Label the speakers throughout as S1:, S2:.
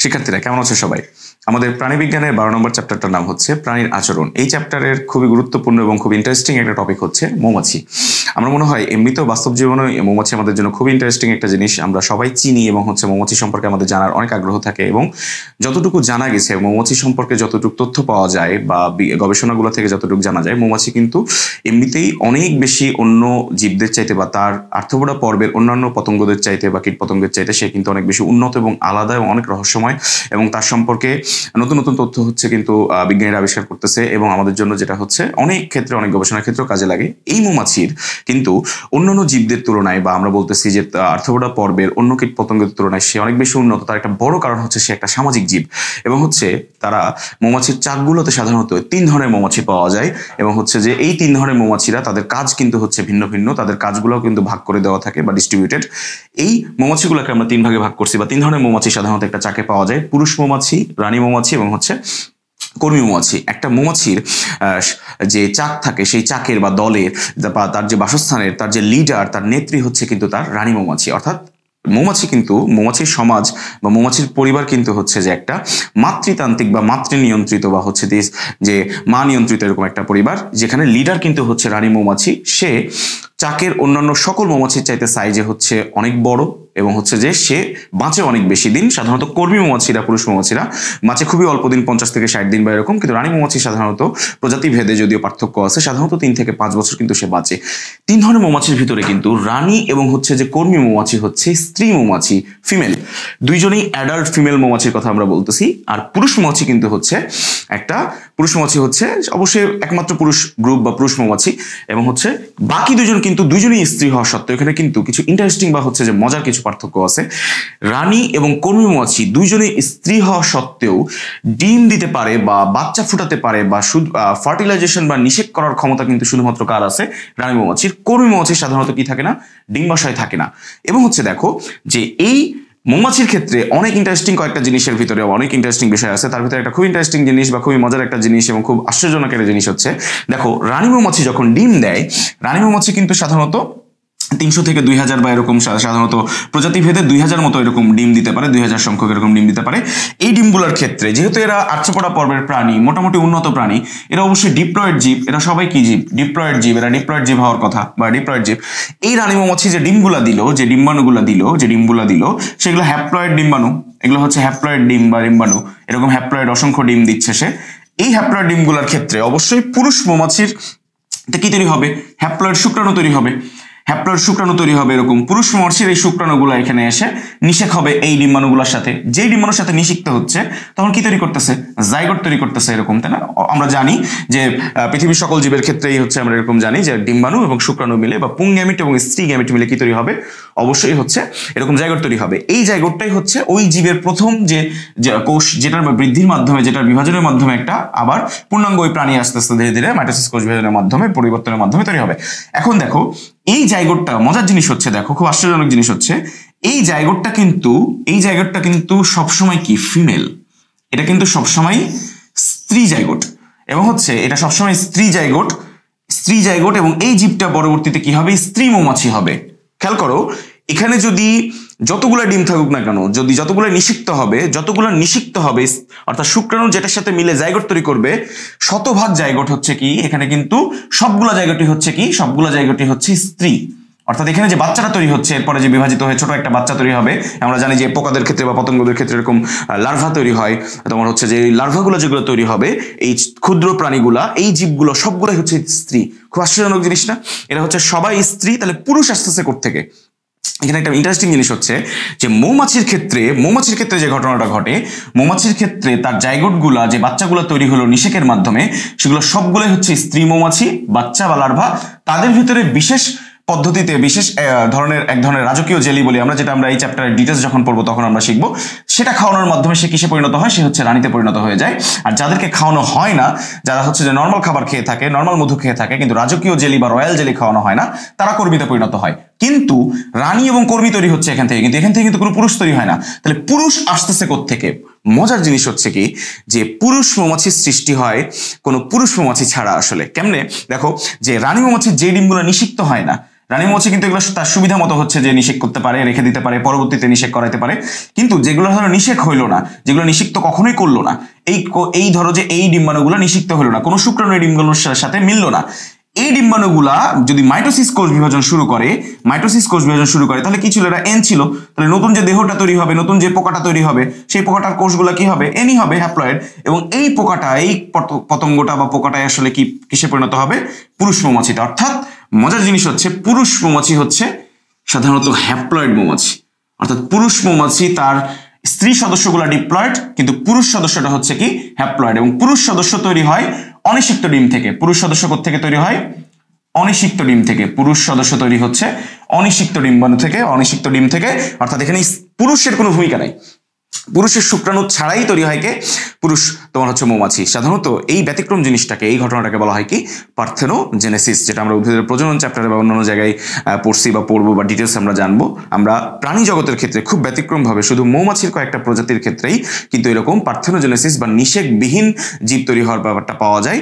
S1: শিক্ষার্থীরা কেমন আছো সবাই? আমাদের প্রাণীবিজ্ঞানের 12 নম্বর চ্যাপ্টারটার নাম হচ্ছে প্রাণীর আচরণ। এই চ্যাপ্টারের খুবই গুরুত্বপূর্ণ এবং খুব ইন্টারেস্টিং একটা টপিক হচ্ছে মৌমাছি। আমরা মনে হয় এমনিতেও বাস্তব জীবনে মৌমাছি আমাদের জন্য খুব ইন্টারেস্টিং একটা জিনিস। আমরা সবাই চিনি এবং মৌমাছি সম্পর্কে আমাদের জানার অনেক আগ্রহ থাকে এবং যতটুকু জানা গেছে মৌমাছি সম্পর্কে যতটুকু তথ্য পাওয়া যায় বা গবেষণাগুলো থেকে যতটুকু জানা যায়, মৌমাছি কিন্তু এমনিতেই অনেক বেশি অন্য জীবদের চাইতে বা তার আর্থ্রোপোডা পর্বের অন্যান্য পতঙ্গদের চাইতে বা কীটপতঙ্গের চাইতে সে কিন্তু অনেক বেশি উন্নত এবং আলাদা এবং অনেক রহস্যময়, এবং তার সম্পর্কে নতুন নতুন তথ্য কিন্তু বিজ্ঞানীরা আবিষ্কার করতেছে এবং আমাদের জন্য যেটা হচ্ছে অনেক ক্ষেত্রে অনেক গবেষণার ক্ষেত্রেও কাজে লাগে। এই মৌমাছির কিন্তু অন্যান্য জীবদের তুলনায় বা আমরা বলতেছি যে আর্থ্রোপোডা পর্বের অন্য কীটপতঙ্গের তুলনায় সে অনেক বেশি উন্নত। তার একটা বড় কারণ হচ্ছে সে একটা সামাজিক জীব এবং তারা মৌমাছির চাকগুলোতে সাধারণত 3 ধরনের মৌমাছি পাওয়া যায় এবং যে এই 3 ধরনের মৌমাছিরা তাদের কাজ কিন্তু ভিন্ন ভিন্ন, তাদের কাজগুলো কিন্তু ভাগ করে দেওয়া থাকে বা ডিস্ট্রিবিউটেড। এই মৌমাছিগুলোকে আমরা 3 ভাগে ভাগ করছি বা 3 ধরনের মৌমাছি সাধারণত একটা চাকে পাওয়া যায়: পুরুষ মৌমাছি, রানী মৌমাছি এবং কর্মী মৌমাছি। একটা মৌমাছির যে চাক থাকে সেই চাকের বা দলের বা তার যে বাসস্থানের তার যে লিডার, তার নেত্রী কিন্তু তার রানী মৌমাছি। অর্থাৎ মৌমাছির সমাজ বা মৌমাছির পরিবার কিন্তু যে একটা মাতৃতান্ত্রিক বা মাতৃনিয়ন্ত্রিত বা যে মা নিয়ন্ত্রিত এরকম একটা পরিবার, যেখানে লিডার কিন্তু রানী মৌমাছি। সে চাকের অন্যান্য সকল মৌমাছির চাইতে সাইজে অনেক বড় এবং যে সে বাঁচে অনেক বেশি দিন। সাধারণত কর্মী মৌমাছিরা, পুরুষ মৌমাছিরা বাঁচে খুবই অল্প দিন, 50 থেকে 60 দিন বা এরকম, কিন্তু রানী মৌমাছি সাধারণত প্রজাতি ভেদে যদিও পার্থক্য আছে, সাধারণত 3 থেকে 5 বছর কিন্তু সে বাঁচে। 3 ধরনের মৌমাছির ভিতরে কিন্তু রানী এবং যে কর্মী মৌমাছি স্ত্রী মৌমাছি, ফিমেল, দুইজনেই অ্যাডাল্ট ফিমেল মৌমাছির কথা আমরা বলতেছি। আর পুরুষ মৌমাছি কিন্তু একটা পুরুষ মৌমাছি অবশ্যই একমাত্র পুরুষ গ্রুপ বা পুরুষ মৌমাছি এবং বাকি দুজন কিন্তু দুইজনেই স্ত্রী হওয়া সত্ত্বেও এখানে কিন্তু কিছু ইন্টারেস্টিং বা যে মজার কিছু পার্থক্য আছে। রানী এবং কর্মী মৌমাছি দুইজনেই স্ত্রী হওয়া সত্ত্বেও ডিম দিতে পারে বা বাচ্চা ফুটাতে পারে বা ফার্টিলাইজেশন বা নিষেক করার ক্ষমতা কিন্তু শুধুমাত্র কার আছে? রানী মৌমাছির। কর্মী মৌমাছির সাধারণত কি থাকে না? ডিম্বাশয় থাকে না। এবং দেখো যে এই মৌমাছির ক্ষেত্রে অনেক ইন্টারেস্টিং কয়েকটা জিনিসের ভিতরে অনেক ইন্টারেস্টিং বিষয় আছে। তার ভিতরে একটা খুব ইন্টারেস্টিং জিনিস বা খুবই মজার একটা জিনিস এবং খুব আশ্চর্যজনক একটা জিনিস দেখো, রানী মৌমাছি যখন ডিম দেয়, রানী মৌমাছি কিন্তু সাধারণত 300 থেকে 2000 বা এরকম সাধারণত প্রজাতি ভেদে 2000 মতো এরকম ডিম দিতে পারে, 2000 সংখ্যক এরকম ডিম দিতে পারে। এই ডিমগুলোর ক্ষেত্রে যেহেতু এরা আর্থ্রোপোডা পর্বের প্রাণী, মোটামুটি উন্নত প্রাণী, এরা অবশ্যই ডিপ্লয়েড জীব। এরা সবাই কি জীব? ডিপ্লয়েড জীব। এরা ডিপ্লয়েড জীব হওয়ার কথা বা ডিপ্লয়েড জীব। এই রানী মৌমাছি যে ডিমগুলা দিল, যে ডিম্বাণুগুলা দিল, সেগুলো হ্যাপ্লয়েড ডিম্বাণু। এগুলো হ্যাপ্লয়েড ডিম বা ডিম্বাণু। এরকম হ্যাপ্লয়েড অসংখ্য ডিম দিচ্ছে সে। এই হ্যাপ্লয়েড ডিমগুলোর ক্ষেত্রে অবশ্যই পুরুষ মৌমাছির কি তৈরি হবে? হ্যাপ্লয়েড শুক্রাণু তৈরি হবে। হ্যাপ্লয়েড শুক্রাণু তৈরি হবে এরকম। পুরুষ মৌমাছির এই শুক্রাণুগুলো এখানে এসে নিষেক হবে এই ডিম্বাণুগুলোর সাথে। যেই ডিম্বাণুর সাথে নিষিক্ত হচ্ছে তখন কি তৈরি করতেছে? জাইগোট তৈরি করতেছে এরকম, তাই না? আমরা জানি যে পৃথিবীর সকল জীবের ক্ষেত্রেই আমরা এরকম জানি যে ডিম্বাণু এবং শুক্রাণু মিলে বা পুংগ্যামিট এবং স্ত্রী গ্যামিট মিলে কি তৈরি হবে? অবশ্যই এরকম জাইগোট তৈরি হবে। এই জাইগোটটাই ওই জীবের প্রথম যে কোষ, যেটার বৃদ্ধির মাধ্যমে, যেটার বিভাজনের মাধ্যমে একটা আবার পূর্ণাঙ্গ ওই প্রাণী আস্তে আস্তে ধীরে ধীরে মাইটোসিস কোষ বিভাজনের মাধ্যমে, পরিবর্তনের মাধ্যমে তৈরি হবে। এখন দেখো এই জাইগোটটা মজার জিনিস দেখো খুব আশ্চর্যজনক জিনিস এই জাইগোটটা কিন্তু সবসময় কি? ফিমেল। এটা কিন্তু সবসময় স্ত্রী জাইগোট এবং এটা সবসময় স্ত্রী জাইগোট এবং এই জীবটা পরবর্তীতে কি হবে? স্ত্রী মৌমাছি হবে। খেয়াল করো, এখানে যদি যতগুলা ডিম থাকুক না কেন, যদি যতগুলা নিষিক্ত হবে অর্থাৎ শুক্রাণু যেটার সাথে মিলে জাইগোট তৈরি করবে, শতভাগ জাইগোট কি এখানে কিন্তু সবগুলা জাইগোটই স্ত্রী। অর্থাৎ এখানে যে বাচ্চাটা তৈরি হচ্ছে, এরপরে যে বিভাজিত হয়ে ছোট একটা বাচ্চা তৈরি হবে। আমরা জানি যে পোকাদের ক্ষেত্রে বা পতঙ্গদের ক্ষেত্রে এরকম লার্ভা তৈরি হয়। তোমার যে লার্ভাগুলো যেগুলো তৈরি হবে, এই ক্ষুদ্র প্রাণীগুলা, এই জীবগুলো সবগুলাই স্ত্রী। খুব আশ্চর্যজনক জিনিস না? এরা সবাই স্ত্রী। তাহলে পুরুষ আসতেছে কোত্থেকে? এখানে একটা ইন্টারেস্টিং জিনিস যে মৌমাছির ক্ষেত্রে যে ঘটনাটা ঘটে, মৌমাছির ক্ষেত্রে তার জাইগোটগুলা, যে বাচ্চাগুলো তৈরি হলো নিষেকের মাধ্যমে, সেগুলো সবগুলোই স্ত্রী মৌমাছি, বাচ্চা বা লার্ভা। তাদের ভিতরে বিশেষ পদ্ধতিতে এক ধরনের রাজকীয় জেলি বলি আমরা, যেটা আমরা এই চ্যাপ্টারের ডিটেলস যখন পড়বো তখন আমরা শিখবো। সেটা খাওয়ানোর মাধ্যমে সে কিসে পরিণত হয়? সে রানীতে পরিণত হয়ে যায়। আর যাদেরকে খাওয়ানো হয় না, যারা যে নর্মাল খাবার খেয়ে থাকে, নর্মাল মধু খেয়ে থাকে, কিন্তু রাজকীয় জেলি বা রয়্যাল জেলি খাওয়ানো হয় না, তারা কর্মীতে পরিণত হয়। কিন্তু রানী এবং কর্মী তৈরি হচ্ছে এখান থেকে, কিন্তু এখান থেকে কিন্তু কোনো পুরুষ তৈরি হয় না। তাহলে পুরুষ আসতেছে কোত্থেকে? মজার জিনিস কি যে পুরুষ মৌমাছির সৃষ্টি হয় কোনো পুরুষ মৌমাছি ছাড়া। আসলে কেমনে? দেখো, যে রানী মৌমাছির যে ডিমগুলো নিষিক্ত হয় না, রানী মৌমাছি কিন্তু এগুলো তার সুবিধা মতো হচ্ছে যে নিষেক করতে পারে, রেখে দিতে পারে, পরবর্তীতে নিষেক করাইতে পারে। কিন্তু যেগুলো ধরো নিষেক হইলো না, যেগুলো নিষিক্ত কখনোই করলো না, এই ধরো যে এই ডিম্বাণুগুলো নিষিক্ত হলো না, কোনো শুক্রাণু এই ডিম্বাণুর সাথে মিললো না, এই ডিম্বাণুগুলা যদি মাইটোসিস কোষ বিভাজন শুরু করে, তাহলে কি ছিল? এটা এন ছিল। তাহলে নতুন যে দেহটা তৈরি হবে, নতুন যে পোকাটা তৈরি হবে, সেই পোকাটার কোষগুলা কি হবে? এনই হবে, হ্যাপ্লয়েড। এবং এই পোকাটা, এই পতঙ্গটা বা পোকাটাই আসলে কিসে পরিণত হবে? পুরুষ মৌমাছিতে। অর্থাৎ মজার জিনিস হচ্ছে, পুরুষ মৌমাছি হচ্ছে সাধারণত হ্যাপ্লয়েড মৌমাছি। অর্থাৎ পুরুষ মৌমাছি তার স্ত্রী সদস্যগুলা ডিপ্লয়েড, কিন্তু পুরুষ সদস্যটা হচ্ছে কি? হ্যাপ্লয়েড। এবং পুরুষ সদস্য তৈরি হয় অনিষিক্ত ডিম থেকে। পুরুষ সদস্য থেকে তৈরি হয়? অনিষিক্ত ডিম থেকে। পুরুষ সদস্য তৈরি হচ্ছে অনিষিক্ত ডিম্বাণু থেকে, অনিষিক্ত ডিম থেকে। অর্থাৎ এখানে পুরুষের কোনো ভূমিকা নাই, পুরুষের শুক্রাণু ছাড়াই তৈরি হয় কে? পুরুষ তোমার হচ্ছে মৌমাছি। সাধারণত এই ব্যতিক্রম জিনিসটাকে, এই ঘটনাটাকে বলা হয় কি? পার্থেনোজেনেসিস, যেটা আমরা উদ্ভিদের প্রজনন চ্যাপ্টারে বা অন্যান্য জায়গায় পড়ছি বা পড়বো বা ডিটেলস আমরা জানবো। আমরা প্রাণী জগতের ক্ষেত্রে খুব ব্যতিক্রম ভাবে শুধু মৌমাছির কয়েকটা প্রজাতির ক্ষেত্রেই কিন্তু এরকম পার্থেনোজেনেসিস বা নিষেকবিহীন জীব তৈরি হওয়ার ব্যাপারটা পাওয়া যায়।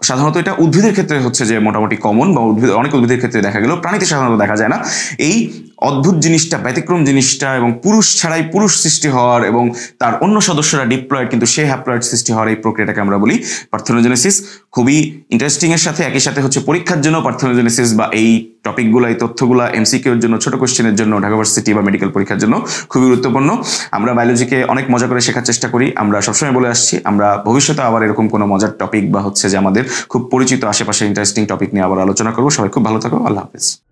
S1: সাধারণত এটা উদ্ভিদের ক্ষেত্রে হচ্ছে যে মোটামুটি কমন, বা অনেক উদ্ভিদের ক্ষেত্রে দেখা গেল, প্রাণীতে সাধারণত দেখা যায় না। এই অদ্ভুত জিনিসটা, ব্যতিক্রম জিনিসটা, এবং পুরুষ ছাড়াই পুরুষ সৃষ্টি হওয়ার এবং তার অন্য সদস্যরা ডিপ্লয়েড কিন্তু সে হ্যাপ্লয়েড সৃষ্টি হওয়ার এই প্রক্রিয়াটাকে আমরা বলি পার্থেনোজেনেসিস। খুবই ইন্টারেস্টিং এর সাথে একই সাথে হচ্ছে পরীক্ষার জন্য পার্থেনোজেনেসিস বা এই টপিকগুলো, এই তথ্যগুলো এমসিকিউর জন্য, ছোট কোশ্চেনের জন্য, ঢাকা ভার্সিটি বা মেডিকেল পরীক্ষার জন্য খুবই গুরুত্বপূর্ণ। আমরা বায়োলজিকে অনেক মজা করে শেখার চেষ্টা করি। আমরা সবসময় বলে আসছি, আমরা ভবিষ্যতে আবার এরকম কোনো মজার টপিক বা হচ্ছে যে আমাদের খুব পরিচিত আশেপাশে ইন্টারেস্টিং টপিক নিয়ে আবার আলোচনা করবো। সবাই খুব ভালো থাকো। আল্লাহ হাফেজ।